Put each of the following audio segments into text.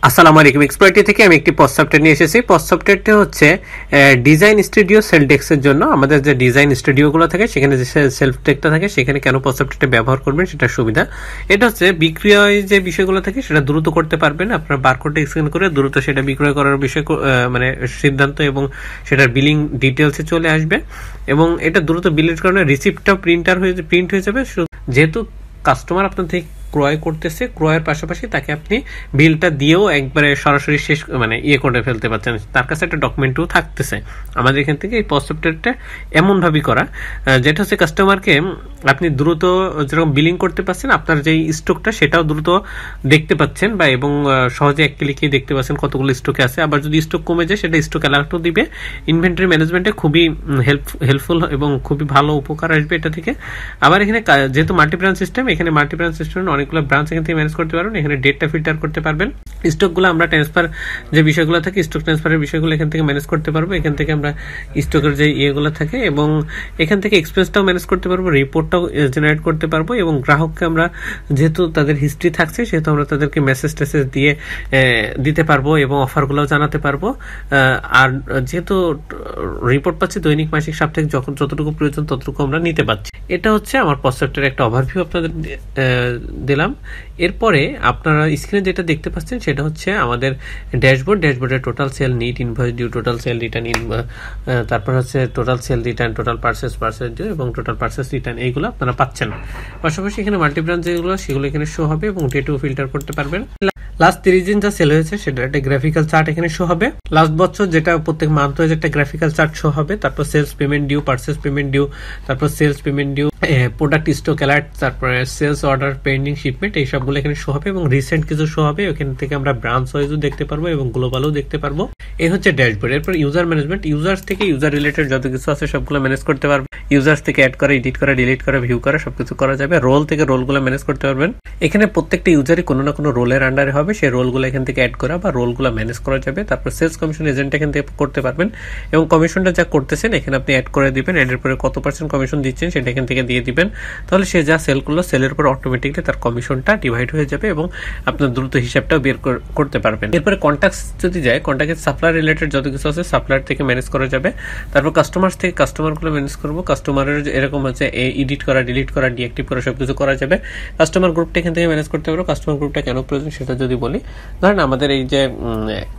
আসসালামু আলাইকুম। এক্সপ্লয়েটি থেকে আমি একটি পোস্ট সফটওয়্যার নিয়ে এসেছি। পোস্ট সফটওয়্যারটি হচ্ছে ডিজাইন স্টুডিও সেল ডেস্কের জন্য। আমাদের যে ডিজাইন স্টুডিওগুলো থাকে সেখানে যে সেলফ টেকটা থাকে সেখানে কেন পোস্ট সফটওয়্যারটা ব্যবহার করবেন সেটার সুবিধা। এটা হচ্ছে বিক্রয় যে বিষয়গুলো থাকে সেটা দ্রুত করতে পারবেন। আপনার বারকোডটা স্ক্যান করে দ্রুত সেটা বিক্রয় করার বিষয় মানে সিদ্ধান্ত এবং সেটার বিলিং ডিটেলসে চলে আসবে এবং এটা দ্রুত বিলের কারণে রিসিপ্টটাও প্রিন্ট হয়ে যাবে। যেহেতু কাস্টমার আপনার থেকে ক্রয় করতেছে, ক্রয়ের পাশাপাশি তাকে আপনি বিলটা দিয়েও একবারে সরাসরি শেষ মানে করে ফেলতে পারছেন, তার কাছে একটা ডকুমেন্টও থাকতেছে। আমাদের এখান থেকে এই পোস্ট সফটওয়্যারটা এমনভাবেই করা যেটা হচ্ছে কাস্টমারকে আপনি দ্রুত যেরকম বিলিং করতে পারছেন, আপনার যেই স্টকটা সেটাও দ্রুত দেখতে পাচ্ছেন বা এবং সহজে এক ক্লিকে দেখতে পাচ্ছেন কতগুলো স্টকে আছে। আবার যদি স্টক কমে যায় সেটা স্টক অ্যালার্টও দিবে। ইনভেন্টরি ম্যানেজমেন্টে খুবই হেল্পফুল এবং খুবই ভালো উপকার আসবে এটা থেকে। আবার এখানে যেহেতু মাল্টি ব্রাঞ্চ সিস্টেম, এখানে মাল্টি ব্রাঞ্চ সিস্টেম অনেকগুলো ব্রাঞ্চ এখান থেকে ম্যানেজ করতে পারবেন। এখানে ডেটটা ফিল্টার করতে পারবেন। স্টকগুলো আমরা ট্রান্সফার যে বিষয়গুলো থাকে, স্টক ট্রান্সফারের বিষয়গুলো এখান থেকে ম্যানেজ করতে পারবো। এখান থেকে আমরা স্টকের যে ইয়েগুলো থাকে এবং এখান থেকে এক্সপেন্সটাও ম্যানেজ করতে পারবো, রিপোর্টটাও জেনারেট করতে পারবো এবং গ্রাহককে আমরা যেহেতু তাদের হিস্ট্রি থাকছে সেহেতু আমরা তাদেরকে মেসেজ টেসেজ দিয়ে দিতে পারবো এবং অফারগুলোও জানাতে পারবো। আর যেহেতু রিপোর্ট পাচ্ছি দৈনিক, মাসিক, সাপ্তাহিক, যখন যতটুকু প্রয়োজন ততটুকু আমরা নিতে পারছি। এটা হচ্ছে আমার পোস্ট সফটওয়্যারের একটা ওভারভিউ আপনাদের দিলাম। এরপরে আপনারা স্ক্রিনে যেটা দেখতে পাচ্ছেন সেটা হচ্ছে আমাদের ড্যাশবোর্ডের total sale, net, invoice due, total sale return, তারপর হচ্ছে total sale return, total purchase due এবং টোটাল পারচেজ রিটার্ন, এইগুলো আপনারা পাচ্ছেন। পাশাপাশি এখানে মাল্টি ব্রাঞ্চ যেগুলো সেগুলো এখানে শো হবে এবং ডেটও ফিল্টার করতে পারবেন। লাস্ট 30 দিন যা সেল হয়েছে সেটা একটা গ্রাফিক্যাল চার্ট এখানে শো হবে। লাস্ট বছর যেটা প্রত্যেক মান্থ হয়েছে একটা গ্রাফিক্যাল চার্ট শো হবে। তারপর sales payment due, purchase payment due, তারপর sales payment due, product stock alert, তারপরে সেলস অর্ডার, পেন্ডিং শিপমেন্ট, এই সবগুলো এখানে শো হবে এবং রিসেন্ট কিছু শো হবে। ওখান থেকে আমরা ব্রাঞ্চ ওয়াইজও দেখতে পারবো এবং গ্লোবালও দেখতে পারবো। এই হচ্ছে ড্যাশবোর্ড। এরপর ইউজার ম্যানেজমেন্ট, ইউজার্স থেকে ইউজার রিলেটেড যত কিছু আছে সবগুলো ম্যানেজ করতে পারবে। ইউজার্স থেকে অ্যাড করা, এডিট করা, ডিলিট করা, ভিউ করা, সবকিছু করা যাবে। রোল থেকে রোলগুলো ম্যানেজ করতে পারবেন। এখানে প্রত্যেকটা ইউজারই কোনো না কোনো রোলের আন্ডারে হবে, সেই রোলগুলো এখান থেকে অ্যাড করা বা রোলগুলো ম্যানেজ করা যাবে। তারপর সেলস কমিশন এজেন্ট এখান থেকে করতে পারবেন এবং কমিশনটা যা করতেছেন এখানে আপনি অ্যাড করে দিবেন। এর পরে কত % কমিশন দিচ্ছেন সেটা এখান থেকে দিয়ে দিবেন। তাহলে সে যা সেল করলো সেলের উপর অটোমেটিকলি তার কমিশনটা ডিভাইড হয়ে যাবে এবং আপনার দ্রুত হিসাবটাও বের করতে পারবেন। এরপরে কন্ট্যাক্টস যদি যায়, কন্ট্যাক্টের সাপ্লায়ার রিলেটেড যত কিছু আছে সাপ্লায়ার থেকে ম্যানেজ করা যাবে। তারপর কাস্টমার থেকে কাস্টমারগুলো ম্যানেজ করবো। কাস্টমারের এরকম হচ্ছে এডিট করা, ডিলিট করা, ডিঅ্যাক্টিভ করা, সবকিছু করা যাবে। কাস্টমার গ্রুপটা এখান থেকে ম্যানেজ করতে পারবো। কাস্টমার গ্রুপটা কেন প্রয়োজন সেটা যদি বলি, ধরেন আমাদের এই যে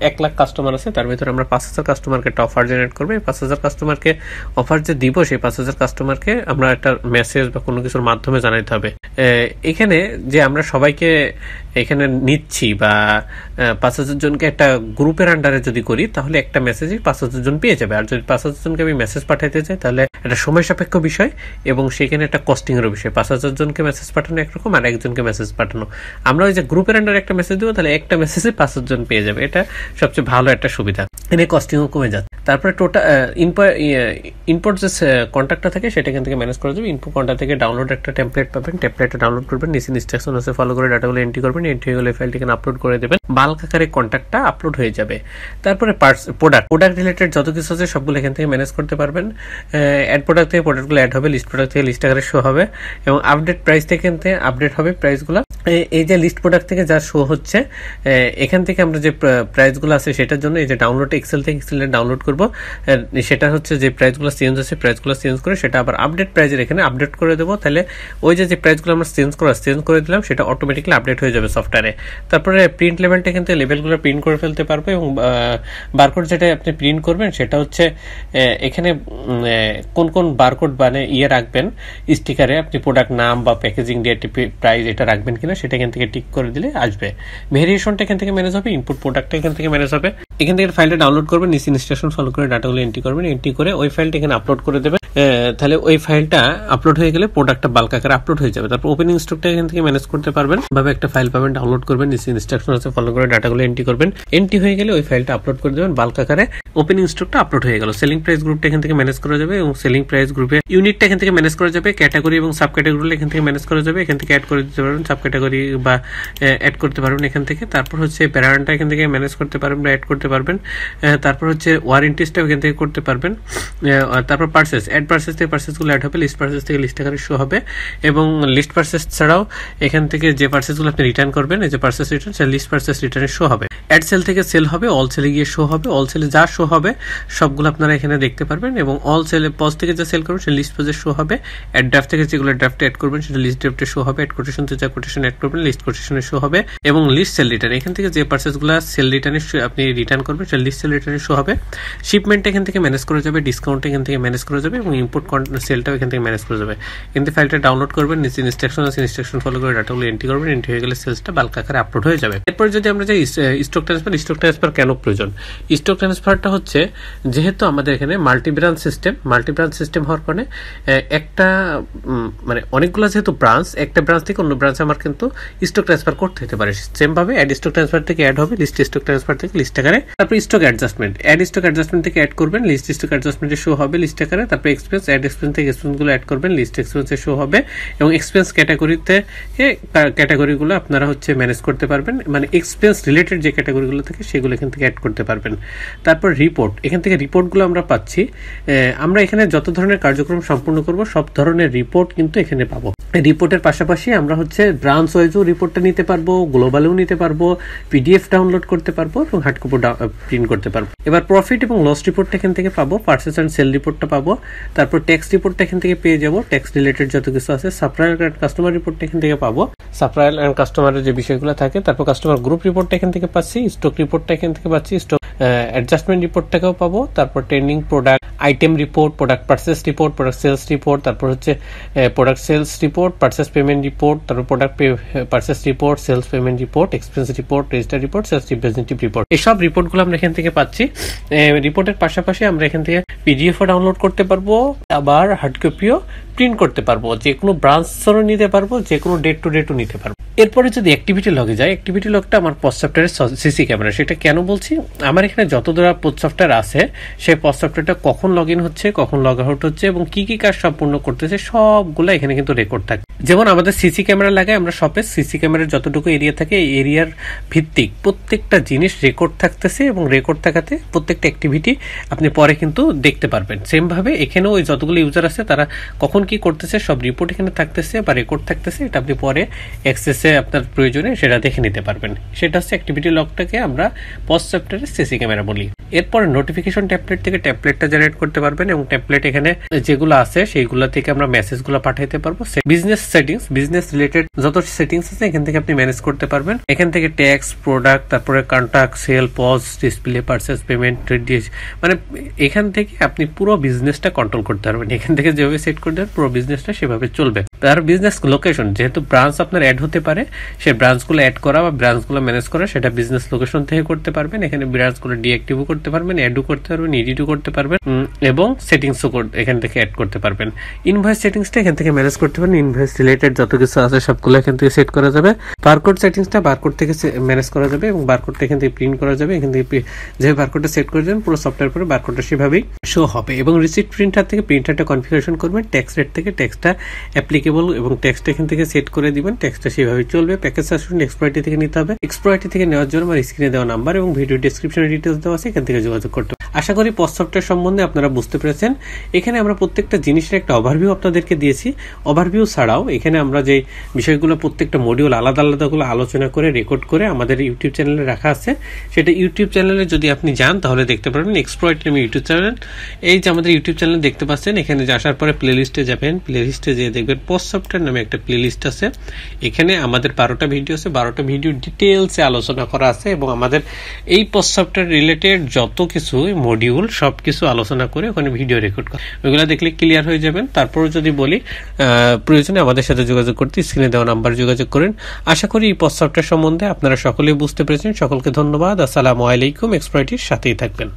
1 লাখ কাস্টমার আছে, তার ভিতরে আমরা 5000 কাস্টমারকে একটা অফার জেনারেট করবো। এই 5000 কাস্টমারকে অফার যে দিব, সেই 5000 কাস্টমারকে আমরা একটা মেসেজ বা কোনো কিছুর মাধ্যমে জানাইতে হবে। এখানে যে আমরা সবাইকে এখানে নিচ্ছি বা 5000 জনকে একটা গ্রুপের আন্ডারে যদি করি তাহলে একটা মেসেজে 5000 জন পেয়ে যাবে। আর যদি 5000 জনকে আমি মেসেজ পাঠাইতে চাই তাহলে একটা সময় সাপেক্ষ বিষয় এবং সেখানে একটা কস্টিং এর বিষয়। 5000 জনকে মেসেজ পাঠানো একরকম আর একজনকে মেসেজ পাঠানো। আমরা ওই যে গ্রুপের আন্ডারে একটা মেসেজ দিব তাহলে একটা মেসেজে 5000 জন পেয়ে যাবে। এটা সবচেয়ে ভালো একটা সুবিধা, এনে কস্টিংও কমে যাচ্ছে। তারপরে টোটাল ইনপুট যে কন্ট্যাক্টটা থাকে সেটা এখান থেকে ম্যানেজ করা যাবে। ইনপুট কন্ট্যাক্ট থেকে ডাউনলোড একটা টেমপ্লেট পাবেন, টেমপ্লেটটা ডাউনলোড করবেন, নিচে ইনস্ট্রাকশন আছে ফলো করে ডাটাগুলো এন্ট্রি করবেন। এন্ট্রি হয়ে গেলে ফাইলটি এখানে আপলোড করে দেবেন, বাল্ক আকারে কন্ট্যাক্টটা আপলোড হয়ে যাবে। তারপরে প্রোডাক্ট রিলেটেড যত কিছু আছে সবগুলো এখান থেকে ম্যানেজ করতে পারবেন। অ্যাড প্রোডাক্ট থেকে প্রোডাক্টগুলো অ্যাড হবে, লিস্ট প্রোডাক্ট থেকে লিস্ট আকারে শো হবে এবং আপডেট প্রাইস থেকে আপডেট হবে প্রাইসগুলো। এই যে লিস্ট প্রোডাক্ট থেকে যা শো হচ্ছে এখান থেকে আমরা যে প্রাইসগুলো আছে সেটার জন্য এই যে ডাউনলোড এক্সেল থেকে এক্সেল ডাউনলোড করব, সেটা হচ্ছে যে প্রাইসগুলো চেঞ্জ আছে প্রাইসগুলো চেঞ্জ করে সেটা আবার আপডেট প্রাইজের এখানে আপডেট করে দেবো। তাহলে ওই যে প্রাইসগুলো আমরা চেঞ্জ করে দিলাম সেটা অটোমেটিক্যালি আপডেট হয়ে যাবে সফটওয়্যারে। তারপরে প্রিন্ট লেভেলটা কিন্তু লেভেলগুলো প্রিন্ট করে ফেলতে পারবো এবং বারকোড যেটা আপনি প্রিন্ট করবেন সেটা হচ্ছে এখানে কোন কোন বারকোড মানে রাখবেন স্টিকারে, আপনি প্রোডাক্ট নাম বা প্যাকেজিং ডেট, প্রাইস এটা রাখবেন কিনা সেটা এখান থেকে টিক করে দিলে আসবে। ভেরিয়েশনটা এখান থেকে ম্যানেজ হবে, ইনপুট প্রোডাক্টটা এখান থেকে ম্যানেজ হবে। এখান থেকে ফাইলটা ডাউনলোড করবেন, নিচে ইনস্ট্রাকশন ফলো করে ডাটাগুলো এন্ট্রি করবেন, এন্ট্রি করে ওই ফাইলটা এখানে আপলোড করে দেবেন। তাহলে ওই ফাইলটা আপলোড হয়ে গেলে প্রোডাক্টটা বাল্ক আকারে আপলোড হয়ে যাবে। তারপর ওপেনিং স্টকটা এখান থেকে ম্যানেজ করতে পারবেন। ভাবে একটা ফাইল পাবেন, ডাউনলোড করবেন, নিচে ইনস্ট্রাকশন আছে ফলো করে ডাটাগুলো এন্ট্রি করবেন। এন্ট্রি হয়ে গেলে ওই ফাইলটা আপলোড করে দেবেন, বাল্ক আকারে ওপেনিং স্টকটা আপলোড হয়ে গেল। সেলিং প্রাইস গ্রুপটা এখান থেকে ম্যানেজ করা যাবে এবং সেলিং প্রাইস গ্রুপে ইউনিটটা এখান থেকে ম্যানেজ করা যাবে। ক্যাটাগরি এবং সাব ক্যাটাগরি এখান থেকে ম্যানেজ করা যাবে, এখান থেকে অ্যাড করে দিতে পারবেন, সাব ক্যাটাগরি বা অ্যাড করতে পারবেন এখান থেকে। তারপর হচ্ছে প্যারানটা এখান থেকে ম্যানেজ করতে পারবেন বা অ্যাড করতে পারবেন। তারপর হচ্ছে ওয়ারেন্টিসটা এখান থেকে করতে পারবেন। তারপর পারচেস, অ্যাড পারচেস থেকে পারচেসগুলো অ্যাড হবে, লিস্ট পারচেস থেকে লিস্ট আকারে শো হবে এবং লিস্ট পারচেস ছাড়াও এখান থেকে যে পারচেসগুলো আপনি রিটার্ন করবেন, এই যে পারচেস রিটার্ন, সেই লিস্ট পারচেস রিটার্নে শো হবে। অ্যাড সেল থেকে সেল হবে, অল সেলে গিয়ে শো হবে, অল সেলে যা শো হবে সবগুলো আপনারা এখানে দেখতে পারবেন এবং অল সেলে পজ থেকে যা সেল করবেন সেটা লিস্ট পজে শো হবে, অ্যাড ড্রাফট থেকে যেগুলো ড্রাফটে অ্যাড করবেন সেটা লিস্ট ড্রাফটে শো হবে, অ্যাড কোটেশন থেকে যা কোটেশন অ্যাড করবেন লিস্ট কোটেশনে শো হবে এবং লিস্ট সেল রিটার্ন এখান থেকে যে পারচেসগুলো সেল রিটার্নে আপনি রিটার্ন করবেন সেটা লিস্ট সেল রিটার্নে শো হবে, শিপমেন্ট এখান থেকে ম্যানেজ করা যাবে, ডিসকাউন্ট এখান থেকে ম্যানেজ করা যাবে এবং ইম্পোর্ট সেলটাও এখান থেকে ম্যানেজ করা যাবে। কিন্তু ফাইলটা ডাউনলোড করবেন, নিচে ইনস্ট্রাকশন আছে, ইনস্ট্রাকশন ফলো করে ডাটাগুলো এন্ট্রি করবেন, এন্ট্রি হয়ে গেলে সেলসটা বাল্ক আকারে আপলোড হয়ে যাবে। এরপর যদি আমরা যাই স্টক ট্রান্সফার কেন প্রয়োজন? স্টক ট্রান্সফারটা হচ্ছে যেহেতু আমাদের এখানে মাল্টি ব্রাঞ্চ সিস্টেম হওয়ার কারণে একটা মানে অনেকগুলো যেহেতু ব্রাঞ্চ, একটা ব্রাঞ্চ থেকে অন্য ব্রাঞ্চে আমার কিন্তু স্টক ট্রান্সফার করতে হতে পারে। সেম ভাবে অ্যাড স্টক ট্রান্সফার থেকে অ্যাড হবে, লিস্ট স্টক ট্রান্সফার থেকে লিস্ট আকারে, তারপর stock adjustment, add stock adjustment থেকে অ্যাড করবেন, লিস্ট স্টক অ্যাডজাস্টমেন্টে শো হবে লিস্ট আকারে, তারপর এক্সপেন্স, অ্যাড এক্সপেন্স থেকে এক্সপেন্সগুলো অ্যাড করবেন, লিস্ট এক্সপেন্সে শো হবে এবং এক্সপেন্স ক্যাটাগরিগুলো আপনারা হচ্ছে ম্যানেজ করতে পারবেন, মানে এক্সপেন্স রিলেটেড যে ক্যাটাগরিগুলো থাকে সেগুলো এখান থেকে অ্যাড করতে পারবেন। তারপর রিপোর্ট, এখান থেকে রিপোর্টগুলো আমরা পাচ্ছি, আমরা এখানে যত ধরনের কার্যক্রম সম্পূর্ণ করব সব ধরনের রিপোর্ট কিন্তু এখানে পাবো। রিপোর্টের পাশাপাশি আমরা হচ্ছে ব্রাঞ্চ ওয়াইজও রিপোর্টটা নিতে পারবো, গ্লোবালেও নিতে পারবো, পিডিএফ ডাউনলোড করতে পারবো এবং হার্ড কপি প্রিন্ট করতে পারবো। এবার প্রফিট এবং লস রিপোর্টটা এখান থেকে পাবো, পারচেজ এন্ড সেল রিপোর্টটা পাবো, তারপর ট্যাক্স রিপোর্টটা এখান থেকে পেয়ে যাবো, ট্যাক্স রিলেটেড যত কিছু আছে, সাপ্লায়ার এন্ড কাস্টমার রিপোর্টটা এখান থেকে পাবো, সাপ্লায়ার এন্ড কাস্টমারের যে বিষয়গুলো থাকে, তারপর কাস্টমার গ্রুপ রিপোর্টটা এখান থেকে পাচ্ছি, স্টক রিপোর্টটা এখান থেকে পাচ্ছি, স্টক অ্যাডজাস্টমেন্ট রিপোর্টটাকেও পাবো, তারপর trending product item report, product purchase report, product sales report, তারপর হচ্ছে product sales report, purchase payment report, তারপর product purchase report, sales payment report, expense report, register report, sales representative report, এইসব রিপোর্টগুলো আমরা এখান থেকে পাচ্ছি। রিপোর্টের পাশাপাশি আমরা এখান থেকে পিডিএফও ডাউনলোড করতে পারবো, আবার হার্ড কপিও প্রিন্ট করতে পারবো, যে কোনো ব্রাঞ্চও নিতে পারবো, যে কোনো ডেট টু ডেটও নিতে পারবো। এরপরে যদি অ্যাক্টিভিটি লগে যায়, অ্যাক্টিভিটি লগটা আমার পজ সফটওয়্যারের সিসি ক্যামেরা। সেটা কেন বলছি, আমার এখানে যত ধরা পজ সফটওয়্যার আছে সেই পজ সফটওয়্যারটা কখন লগ ইন হচ্ছে, কখন লগ আউট হচ্ছে এবং কি কি কাজ সম্পূর্ণ করতেছে সবগুলো এখানে কিন্তু রেকর্ড থাকে। যেমন আমাদের সিসি ক্যামেরা লাগায়, আমরা শপে সিসি ক্যামেরার যতটুকু এরিয়া থাকে এই এরিয়ার ভিত্তিক প্রত্যেকটা জিনিস রেকর্ড থাকতেছে এবং রেকর্ড থাকাতে প্রত্যেকটা অ্যাক্টিভিটি আপনি পরে কিন্তু দেখতে পারবেন। সেম ভাবে এখানেও ওই যতগুলো ইউজার আছে তারা কখন কি করতেছে সব রিপোর্ট এখানে থাকতেছে বা রেকর্ড থাকতেছে, এটা আপনি পরে অ্যাক্সেসে আপনার প্রয়োজনে সেটা দেখে নিতে পারবেন। সেটা হচ্ছে অ্যাক্টিভিটি লগটাকে আমরা পজ সফটওয়্যারের সিসি ক্যামেরা বলি। এরপরে নোটিফিকেশন ট্যাবলেট থেকে ট্যাবলেটটা জেনারেট করতে পারবেন এবং ট্যাবলেট এখানে যেগুলো আছে সেইগুলো থেকে আমরা মেসেজগুলো পাঠাইতে পারবো। বিজনেস সেটিংস, বিজনেস রিলেটেড যত সেটিংস আছে এখান থেকে আপনি ম্যানেজ করতে পারবেন। এখান থেকে ট্যাক্স, প্রোডাক্ট, তারপরে contact, sale, POS, display, purchase, payment, মানে এখান থেকে আপনি পুরো বিজনেসটা কন্ট্রোল করতে পারবেন। এখান থেকে যেভাবে সেট করে দেবেন পুরো বিজনেসটা সেভাবে চলবে। তার বিজনেস লোকেশন, যেহেতু ব্রাঞ্চ আপনার অ্যাড হতে পারে, সেই ব্রাঞ্চগুলো অ্যাড করা বা ব্রাঞ্চগুলো ম্যানেজ করা সেটা বিজনেস লোকেশন থেকে করতে পারবেন। এখানে ব্রাঞ্চগুলো ডিঅ্যাক্টিভও করতে পারবেন, অ্যাডও করতে পারবেন, এডিটও করতে পারবেন এবং সেটিংসও এখান থেকে অ্যাড করতে পারবেন। ইনভয়েস সেটিংসটা এখান থেকে ম্যানেজ করতে পারবেন, ইনভয়েস রিলেটেড যত কিছু আছে সবগুলো এখান থেকে সেট করা যাবে। বারকোড সেটিংসটা বারকোড থেকে ম্যানেজ করা যাবে এবং বারকোডটা এখান থেকে প্রিন্ট করা যাবে। এখান থেকে যে বারকোডটা সেট করে দেবেন পুরো সফটওয়্যার পরে বারকোডটা সেভাবেই শো হবে এবং রিসিপ্ট প্রিন্টার থেকে প্রিন্টারটা কনফিগারেশন করবেন, ট্যাক্স রেট থেকে ট্যাক্সটা অ্যাপ্লিকেবল এবং ট্যাক্সটা এখান থেকে সেট করে দিবেন, ট্যাক্সটা সেভাবে চলবে। প্যাকেজ সাবস্ক্রিপশন এক্সপ্লয়েটি থেকে নিতে হবে, এক্সপ্লয়েটি থেকে নেওয়ার জন্য আমার স্ক্রিনে দেওয়া নাম্বার এবং ভিডিও ডেসক্রিপশনে ডিটেইলস দেওয়া আছে, এখান থেকে যোগাযোগ করতে হবে। আশা করি পজ সফটওয়্যার সম্বন্ধে আপনারা বুঝতে পেরেছেন। এখানে আমরা প্রত্যেকটা জিনিসের একটা ওভারভিউ আপনাদেরকে দিয়েছি। ওভারভিউ ছাড়াও এখানে আমরা যে বিষয়গুলো প্রত্যেকটা মডিউল আলাদা আলাদাগুলো আলোচনা করে রেকর্ড করে আমাদের ইউটিউব চ্যানেলে রাখা আছে, সেটা ইউটিউব চ্যানেলে যদি আপনি যান তাহলে দেখতে পারবেন। এক্সপ্লয়েট নামে ইউটিউব চ্যানেল, এই যে আমাদের ইউটিউব চ্যানেল দেখতে পাচ্ছেন, এখানে আসার পরে প্লে লিস্টে যাবেন, প্লে লিস্টে যেয়ে দেখবেন পজ সফটওয়্যার নামে একটা প্লে লিস্ট আছে। এখানে আমাদের 12টা ভিডিও আছে, 12টা ভিডিও ডিটেলসে আলোচনা করা আছে এবং আমাদের এই পজ সফটওয়্যার রিলেটেড যত কিছু মডিউল সবকিছু আলোচনা করে ওখানে ভিডিও রেকর্ড করা, ওইগুলো দেখলে ক্লিয়ার হয়ে যাবেন। তারপর যদি বলি প্রয়োজনে আমাদের সাথে যোগাযোগ করতে স্ক্রিনে দেওয়া নাম্বার যোগাযোগ করেন। আশা করি এই পজ সফটওয়্যার সম্বন্ধে আপনারা সকলেই বুঝতে পেরেছেন। সকলকে ধন্যবাদ। আসসালামু আলাইকুম। এক্সপ্লয়েটির সাথেই থাকবেন।